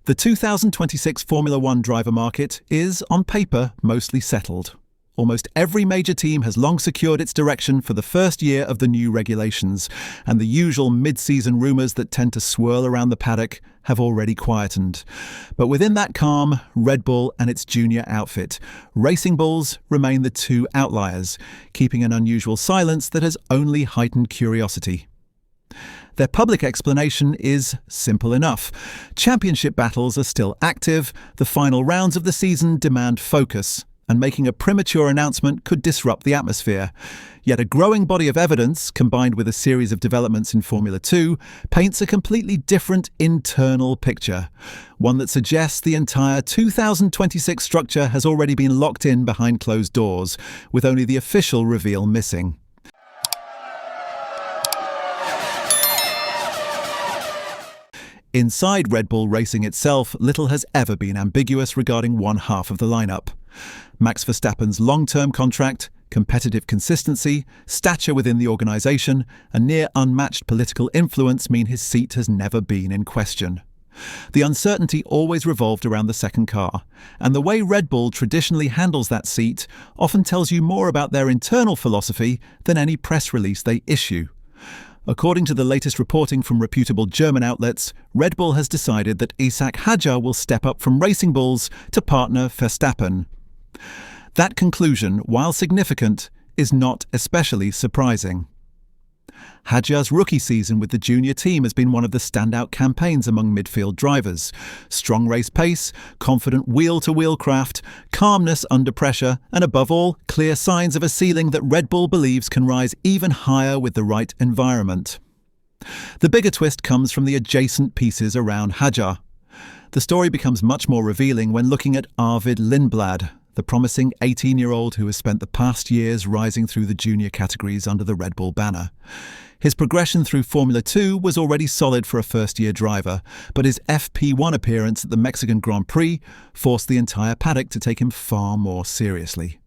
The 2026 Formula One driver market is, on paper, mostly settled. Almost every major team has long secured its direction for the first year of the new regulations, and the usual mid-season rumours that tend to swirl around the paddock have already quietened. But within that calm, Red Bull and its junior outfit, Racing Bulls remain the two outliers, keeping an unusual silence that has only heightened curiosity. Their public explanation is simple enough. Championship battles are still active, the final rounds of the season demand focus, and making a premature announcement could disrupt the atmosphere. Yet a growing body of evidence, combined with a series of developments in Formula 2, paints a completely different internal picture. One that suggests the entire 2026 structure has already been locked in behind closed doors, with only the official reveal missing. Inside Red Bull Racing itself, little has ever been ambiguous regarding one half of the lineup. Max Verstappen's long-term contract, competitive consistency, stature within the organisation, and near unmatched political influence mean his seat has never been in question. The uncertainty always revolved around the second car, and the way Red Bull traditionally handles that seat often tells you more about their internal philosophy than any press release they issue. According to the latest reporting from reputable German outlets, Red Bull has decided that Isak Hajar will step up from Racing Bulls to partner Verstappen. That conclusion, while significant, is not especially surprising. Hajar's rookie season with the junior team has been one of the standout campaigns among midfield drivers. Strong race pace, confident wheel-to-wheel craft, calmness under pressure, and above all, clear signs of a ceiling that Red Bull believes can rise even higher with the right environment. The bigger twist comes from the adjacent pieces around Hajar. The story becomes much more revealing when looking at Arvid Lindblad, the promising 18-year-old who has spent the past years rising through the junior categories under the Red Bull banner. His progression through Formula 2 was already solid for a first-year driver, but his FP1 appearance at the Mexican Grand Prix forced the entire paddock to take him far more seriously.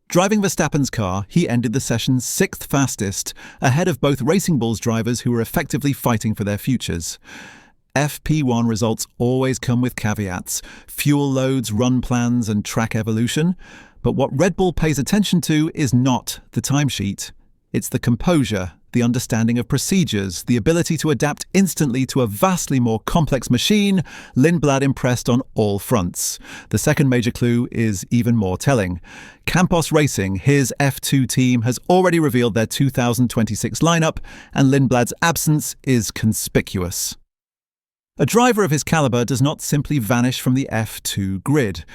Driving Verstappen's car, he ended the session's sixth fastest, ahead of both Racing Bulls drivers who were effectively fighting for their futures. FP1 results always come with caveats, fuel loads, run plans, and track evolution. But what Red Bull pays attention to is not the timesheet. It's the composure, the understanding of procedures, the ability to adapt instantly to a vastly more complex machine. Lindblad impressed on all fronts. The second major clue is even more telling. Campos Racing, his F2 team, has already revealed their 2026 lineup, and Lindblad's absence is conspicuous. A driver of his caliber does not simply vanish from the F2 grid.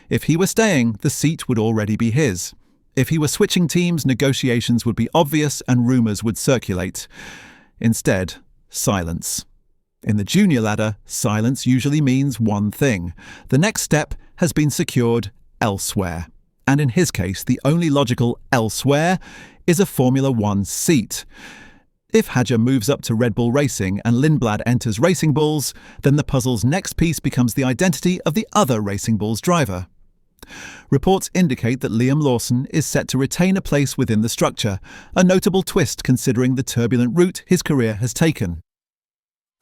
If he were staying, the seat would already be his. If he were switching teams, negotiations would be obvious and rumours would circulate. Instead, silence. In the junior ladder, silence usually means one thing. The next step has been secured elsewhere. And in his case, the only logical elsewhere is a Formula One seat. If Hajar moves up to Red Bull Racing and Lindblad enters Racing Bulls, then the puzzle's next piece becomes the identity of the other Racing Bulls driver. Reports indicate that Liam Lawson is set to retain a place within the structure, a notable twist considering the turbulent route his career has taken.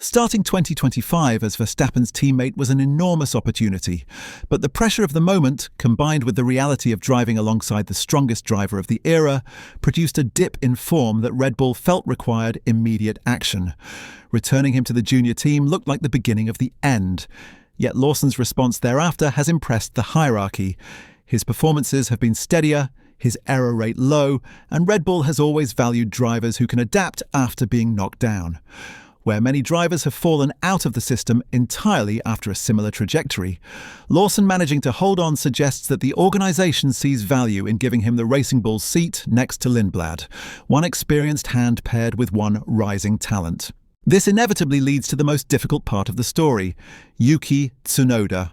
Starting 2025 as Verstappen's teammate was an enormous opportunity, but the pressure of the moment, combined with the reality of driving alongside the strongest driver of the era, produced a dip in form that Red Bull felt required immediate action. Returning him to the junior team looked like the beginning of the end. Yet Lawson's response thereafter has impressed the hierarchy. His performances have been steadier, his error rate low, and Red Bull has always valued drivers who can adapt after being knocked down. Where many drivers have fallen out of the system entirely after a similar trajectory, Lawson managing to hold on suggests that the organisation sees value in giving him the Racing Bulls seat next to Lindblad, one experienced hand paired with one rising talent. This inevitably leads to the most difficult part of the story, Yuki Tsunoda.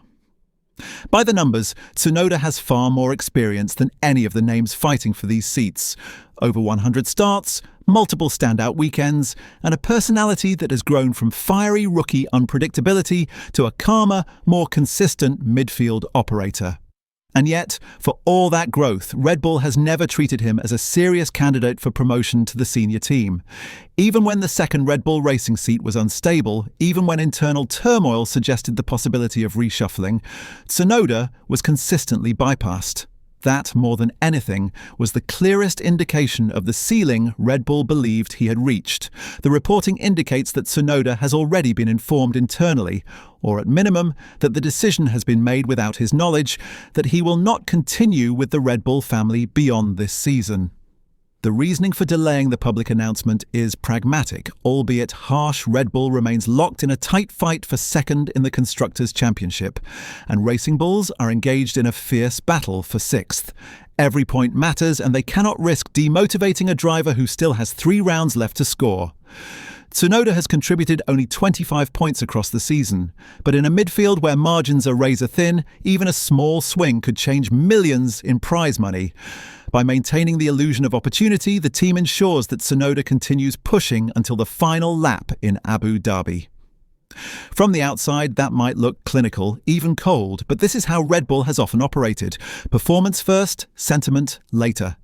By the numbers, Tsunoda has far more experience than any of the names fighting for these seats. Over 100 starts, multiple standout weekends, and a personality that has grown from fiery rookie unpredictability to a calmer, more consistent midfield operator. And yet, for all that growth, Red Bull has never treated him as a serious candidate for promotion to the senior team. Even when the second Red Bull racing seat was unstable, even when internal turmoil suggested the possibility of reshuffling, Tsunoda was consistently bypassed. That, more than anything, was the clearest indication of the ceiling Red Bull believed he had reached. The reporting indicates that Tsunoda has already been informed internally, or at minimum, that the decision has been made without his knowledge, that he will not continue with the Red Bull family beyond this season. The reasoning for delaying the public announcement is pragmatic, albeit harsh. Red Bull remains locked in a tight fight for second in the Constructors' Championship, and Racing Bulls are engaged in a fierce battle for sixth. Every point matters, and they cannot risk demotivating a driver who still has 3 rounds left to score. Tsunoda has contributed only 25 points across the season, but in a midfield where margins are razor-thin, even a small swing could change millions in prize money. By maintaining the illusion of opportunity, the team ensures that Tsunoda continues pushing until the final lap in Abu Dhabi. From the outside, that might look clinical, even cold, but this is how Red Bull has often operated. Performance first, sentiment later.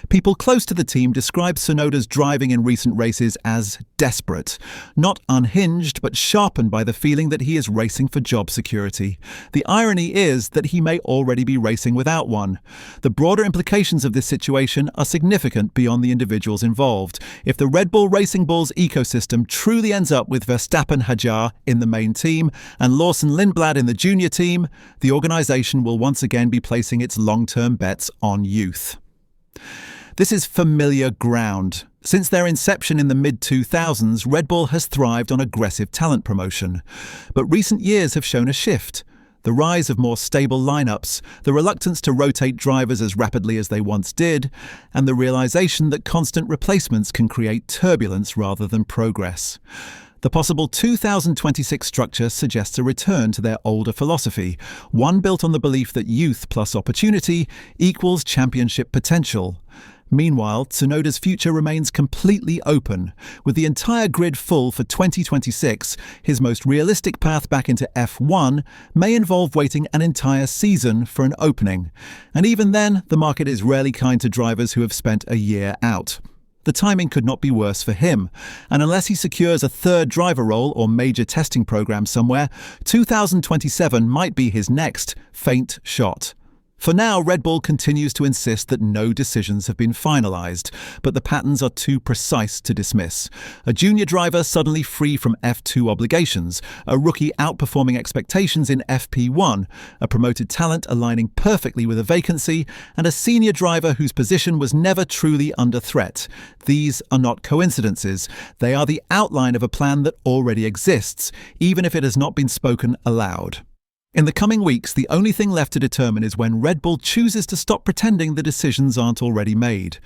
People close to the team describe Tsunoda's driving in recent races as desperate, not unhinged but sharpened by the feeling that he is racing for job security. The irony is that he may already be racing without one. The broader implications of this situation are significant beyond the individuals involved. If the Red Bull Racing Bulls ecosystem truly ends up with Verstappen Hajar in the main team and Lawson Lindblad in the junior team, the organisation will once again be placing its long-term bets on youth. This is familiar ground. Since their inception in the mid-2000s, Red Bull has thrived on aggressive talent promotion. But recent years have shown a shift. The rise of more stable lineups, the reluctance to rotate drivers as rapidly as they once did, and the realization that constant replacements can create turbulence rather than progress. The possible 2026 structure suggests a return to their older philosophy, one built on the belief that youth plus opportunity equals championship potential. Meanwhile, Tsunoda's future remains completely open. With the entire grid full for 2026, his most realistic path back into F1 may involve waiting an entire season for an opening. And even then, the market is rarely kind to drivers who have spent a year out. The timing could not be worse for him, and unless he secures a third driver role or major testing program somewhere, 2027 might be his next faint shot. For now, Red Bull continues to insist that no decisions have been finalised, but the patterns are too precise to dismiss. A junior driver suddenly free from F2 obligations, a rookie outperforming expectations in FP1, a promoted talent aligning perfectly with a vacancy, and a senior driver whose position was never truly under threat. These are not coincidences. They are the outline of a plan that already exists, even if it has not been spoken aloud. In the coming weeks, the only thing left to determine is when Red Bull chooses to stop pretending the decisions aren't already made.